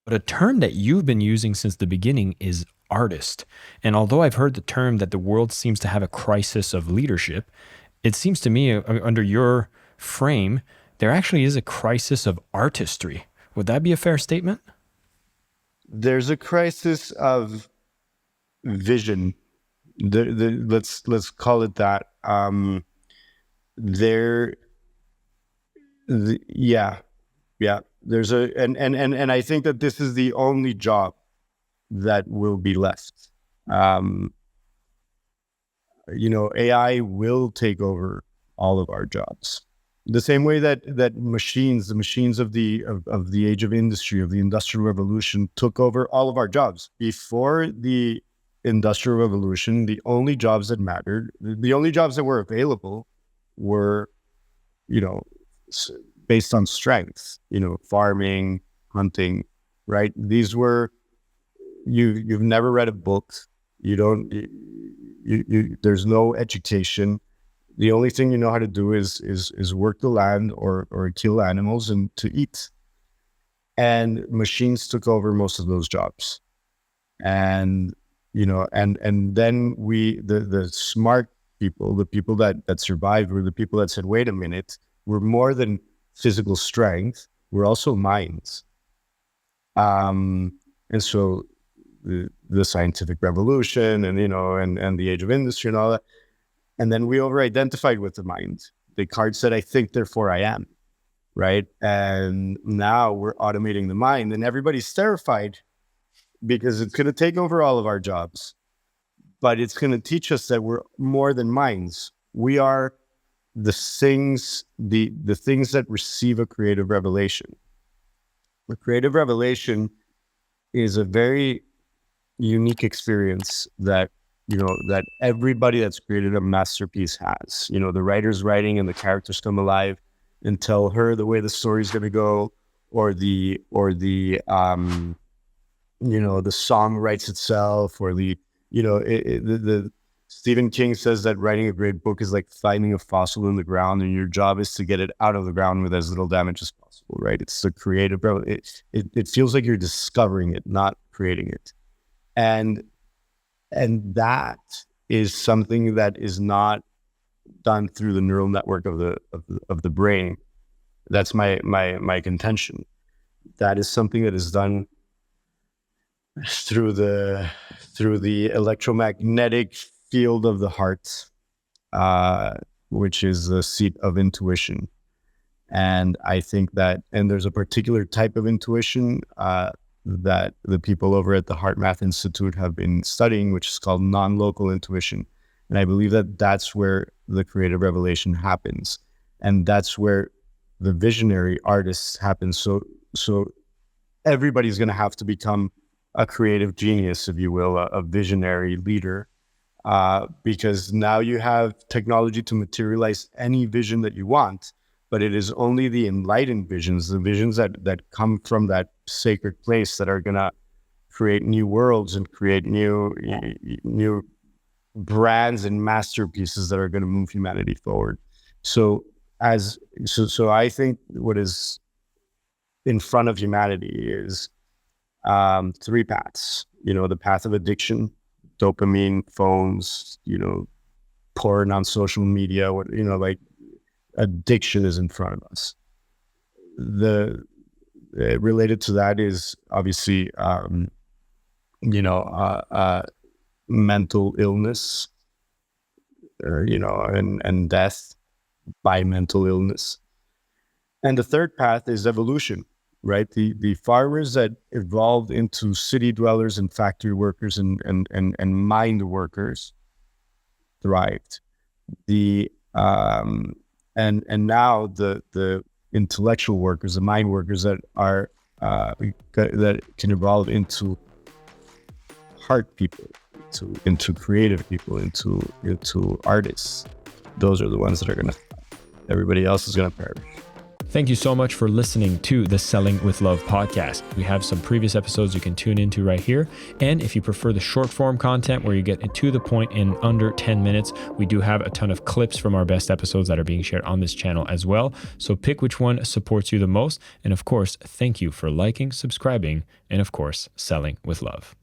But a term that you've been using since the beginning is artist. And although I've heard the term that the world seems to have a crisis of leadership, it seems to me, under your frame, there actually is a crisis of artistry. Would that be a fair statement? There's a crisis of vision. Let's call it that. There, yeah. There's and I think that this is the only job that will be left. AI will take over all of our jobs. The same way that the machines of the age of industry, of the Industrial Revolution, took over all of our jobs. Before the Industrial Revolution, the only jobs that mattered, the only jobs that were available were, based on strength, farming, hunting, right? These were, you've never read a book. There's no education. The only thing you know how to do is work the land or kill animals and to eat. And machines took over most of those jobs. And, and then the smart people, the people that survived, were the people that said, wait a minute, we're more than physical strength, we're also minds. And so the scientific revolution and the age of industry and all that. And then we over-identified with the mind. Descartes said, I think, therefore I am, right? And now we're automating the mind, and everybody's terrified because it's going to take over all of our jobs. But it's going to teach us that we're more than minds. We are the things that receive a creative revelation. The creative revelation is a very unique experience that everybody that's created a masterpiece has. The writer's writing and the characters come alive and tell her the way the story's going to go, or the song writes itself, or the Stephen King says that writing a great book is like finding a fossil in the ground, and your job is to get it out of the ground with as little damage as possible, right? It's the creative, it feels like you're discovering it, not creating it. And that is something that is not done through the neural network of the brain. That's my contention. That is something that is done through the electromagnetic field of the heart, which is the seat of intuition. And I think that, and there's a particular type of intuition that the people over at the Heart Math Institute have been studying, which is called non-local intuition. And I believe that that's where the creative revelation happens. And that's where the visionary artists happen. So everybody's going to have to become a creative genius, if you will, a visionary leader, because now you have technology to materialize any vision that you want, but it is only the enlightened visions, the visions that come from that sacred place, that are going to create new worlds and create new brands and masterpieces that are going to move humanity forward. So I think what is in front of humanity is three paths. The path of addiction, dopamine, phones, porn on social media, addiction is in front of us. Related to that is obviously, mental illness, and death by mental illness. And the third path is evolution, right? The farmers that evolved into city dwellers and factory workers and mind workers thrived. And now the intellectual workers, the mind workers that are that can evolve into heart people, into creative people, into artists. Those are the ones that are everybody else is gonna perish. Thank you so much for listening to the Selling with Love podcast. We have some previous episodes you can tune into right here. And if you prefer the short form content where you get to the point in under 10 minutes, we do have a ton of clips from our best episodes that are being shared on this channel as well. So pick which one supports you the most. And of course, thank you for liking, subscribing, and of course, selling with love.